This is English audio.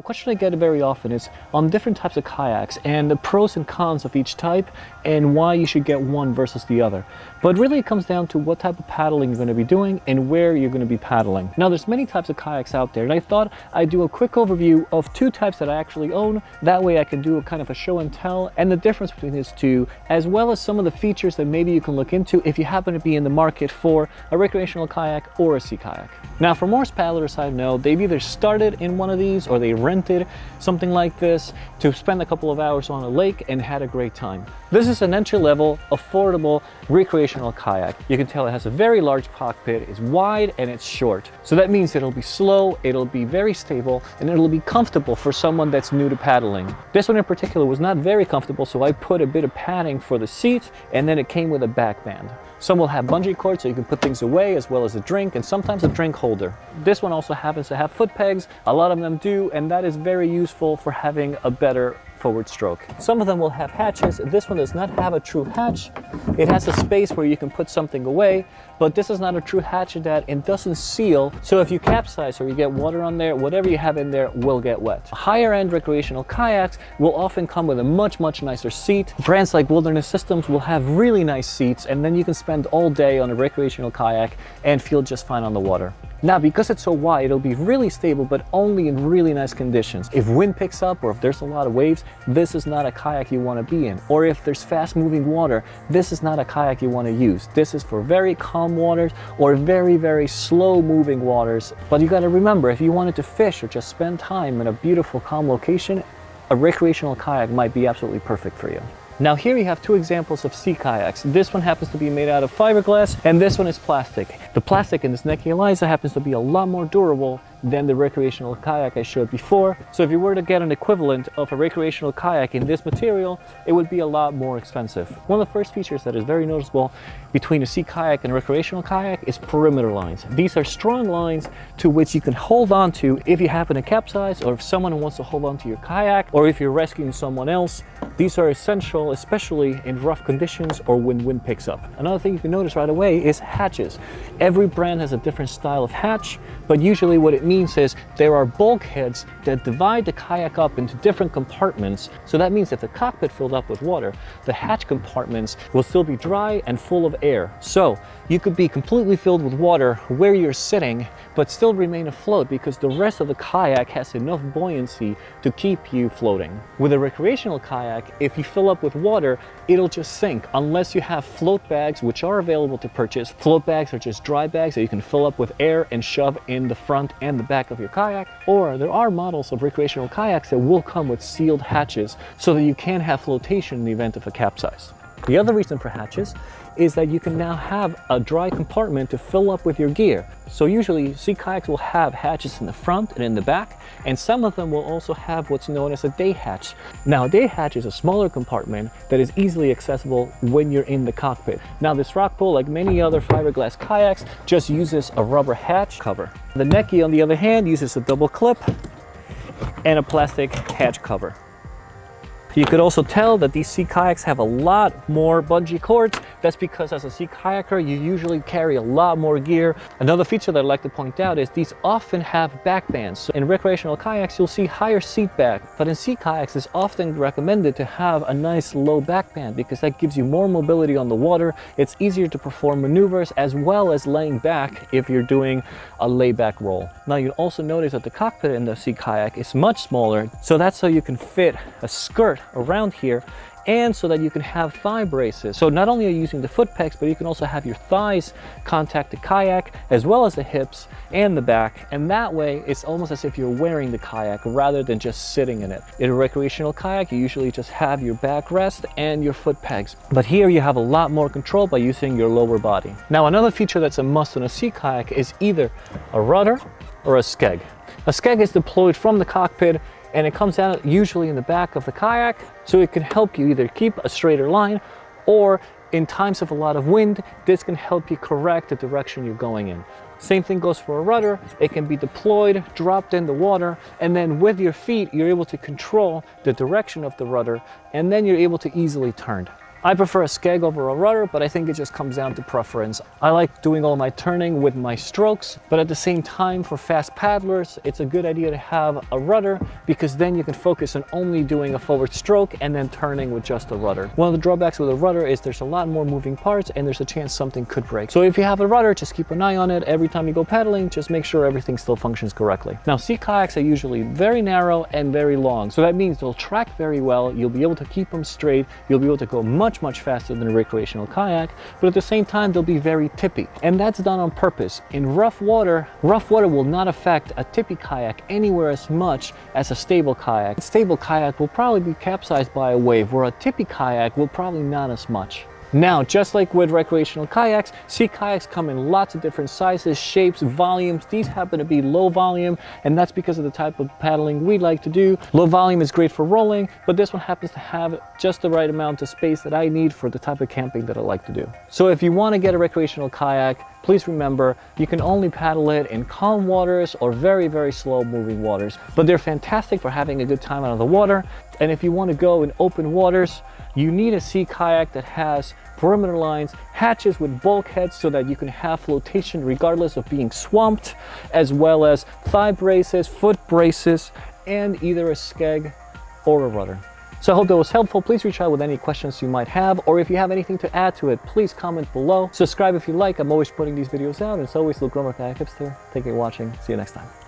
a question I get very often is on different types of kayaks and the pros and cons of each type and why you should get one versus the other. But really it comes down to what type of paddling you're going to be doing and where you're going to be paddling. Now there's many types of kayaks out there, and I thought I'd do a quick overview of two types that I actually own. That way I can do a kind of a show and tell and the difference between these two, as well as some of the features that maybe you can look into if you happen to be in the market for a recreational kayak or a sea kayak. Now for most paddlers I know, they've either started in one of these or they rented something like this to spend a couple of hours on a lake and had a great time. This is an entry-level, affordable recreational kayak. You can tell it has a very large cockpit, it's wide and it's short. So that means it'll be slow, it'll be very stable, and it'll be comfortable for someone that's new to paddling. This one in particular was not very comfortable, so I put a bit of padding for the seat, and then it came with a back band. Some will have bungee cords so you can put things away, as well as a drink and sometimes a drink holder. This one also happens to have foot pegs. A lot of them do, and that is very useful for having a better forward stroke. Some of them will have hatches. This one does not have a true hatch. It has a space where you can put something away, but this is not a true hatch in that it doesn't seal. So if you capsize or you get water on there, whatever you have in there will get wet. Higher end recreational kayaks will often come with a much nicer seat. Brands like Wilderness Systems will have really nice seats, and then you can spend all day on a recreational kayak and feel just fine on the water. Now, because it's so wide, it'll be really stable, but only in really nice conditions. If wind picks up or if there's a lot of waves, this is not a kayak you want to be in. Or if there's fast moving water, this is not a kayak you want to use. This is for very calm waters or very slow moving waters. But you got to remember, if you wanted to fish or just spend time in a beautiful calm location, a recreational kayak might be absolutely perfect for you. Now here you have two examples of sea kayaks. This one happens to be made out of fiberglass and this one is plastic. The plastic in this Necky Eliza happens to be a lot more durable than the recreational kayak I showed before. So if you were to get an equivalent of a recreational kayak in this material, it would be a lot more expensive. One of the first features that is very noticeable between a sea kayak and a recreational kayak is perimeter lines. These are strong lines to which you can hold on to if you happen to capsize, or if someone wants to hold on to your kayak, or if you're rescuing someone else. These are essential, especially in rough conditions or when wind picks up. Another thing you can notice right away is hatches. Every brand has a different style of hatch, but usually what it means is there are bulkheads that divide the kayak up into different compartments. So that means if the cockpit filled up with water, the hatch compartments will still be dry and full of air. So you could be completely filled with water where you're sitting, but still remain afloat because the rest of the kayak has enough buoyancy to keep you floating. With a recreational kayak, if you fill up with water, it'll just sink unless you have float bags, which are available to purchase. Float bags are just dry bags that you can fill up with air and shove in the front and the back of your kayak. Or there are models of recreational kayaks that will come with sealed hatches so that you can have flotation in the event of a capsize. The other reason for hatches is that you can now have a dry compartment to fill up with your gear. So usually sea kayaks will have hatches in the front and in the back, and some of them will also have what's known as a day hatch. Now a day hatch is a smaller compartment that is easily accessible when you're in the cockpit. Now this rock pool, like many other fiberglass kayaks, just uses a rubber hatch cover. The Necky, on the other hand, uses a double clip and a plastic hatch cover. You could also tell that these sea kayaks have a lot more bungee cords. That's because as a sea kayaker, you usually carry a lot more gear. Another feature that I'd like to point out is these often have back bands. So in recreational kayaks, you'll see higher seat back, but in sea kayaks, it's often recommended to have a nice low back band because that gives you more mobility on the water. It's easier to perform maneuvers as well as laying back if you're doing a layback roll. Now you'll also notice that the cockpit in the sea kayak is much smaller, so that's so you can fit a skirt around here, and so that you can have thigh braces. So not only are you using the foot pegs, but you can also have your thighs contact the kayak as well as the hips and the back, and that way it's almost as if you're wearing the kayak rather than just sitting in it. In a recreational kayak, you usually just have your backrest and your foot pegs, but here you have a lot more control by using your lower body. Now another feature that's a must on a sea kayak is either a rudder or a skeg. A skeg is deployed from the cockpit and it comes out usually in the back of the kayak, so it can help you either keep a straighter line, or in times of a lot of wind, this can help you correct the direction you're going in. Same thing goes for a rudder. It can be deployed, dropped in the water, and then with your feet, you're able to control the direction of the rudder, and then you're able to easily turn. I prefer a skeg over a rudder, but I think it just comes down to preference. I like doing all my turning with my strokes, but at the same time, for fast paddlers, it's a good idea to have a rudder because then you can focus on only doing a forward stroke and then turning with just a rudder. One of the drawbacks with a rudder is there's a lot more moving parts and there's a chance something could break. So if you have a rudder, just keep an eye on it. Every time you go paddling, just make sure everything still functions correctly. Now, sea kayaks are usually very narrow and very long. So that means they'll track very well. You'll be able to keep them straight. You'll be able to go much faster than a recreational kayak, but at the same time, they'll be very tippy. And that's done on purpose. In rough water will not affect a tippy kayak anywhere as much as a stable kayak. A stable kayak will probably be capsized by a wave, where a tippy kayak will probably not as much. Now, just like with recreational kayaks, sea kayaks come in lots of different sizes, shapes, volumes. These happen to be low volume, and that's because of the type of paddling we like to do. Low volume is great for rolling, but this one happens to have just the right amount of space that I need for the type of camping that I like to do. So if you want to get a recreational kayak, please remember, you can only paddle it in calm waters or very, very slow moving waters. But they're fantastic for having a good time out of the water. And if you want to go in open waters, you need a sea kayak that has perimeter lines, hatches with bulkheads so that you can have flotation regardless of being swamped, as well as thigh braces, foot braces, and either a skeg or a rudder. So I hope that was helpful. Please reach out with any questions you might have, or if you have anything to add to it, please comment below. Subscribe if you like. I'm always putting these videos out. And as always, Luke Kayak Hipster. Thank you for watching. See you next time.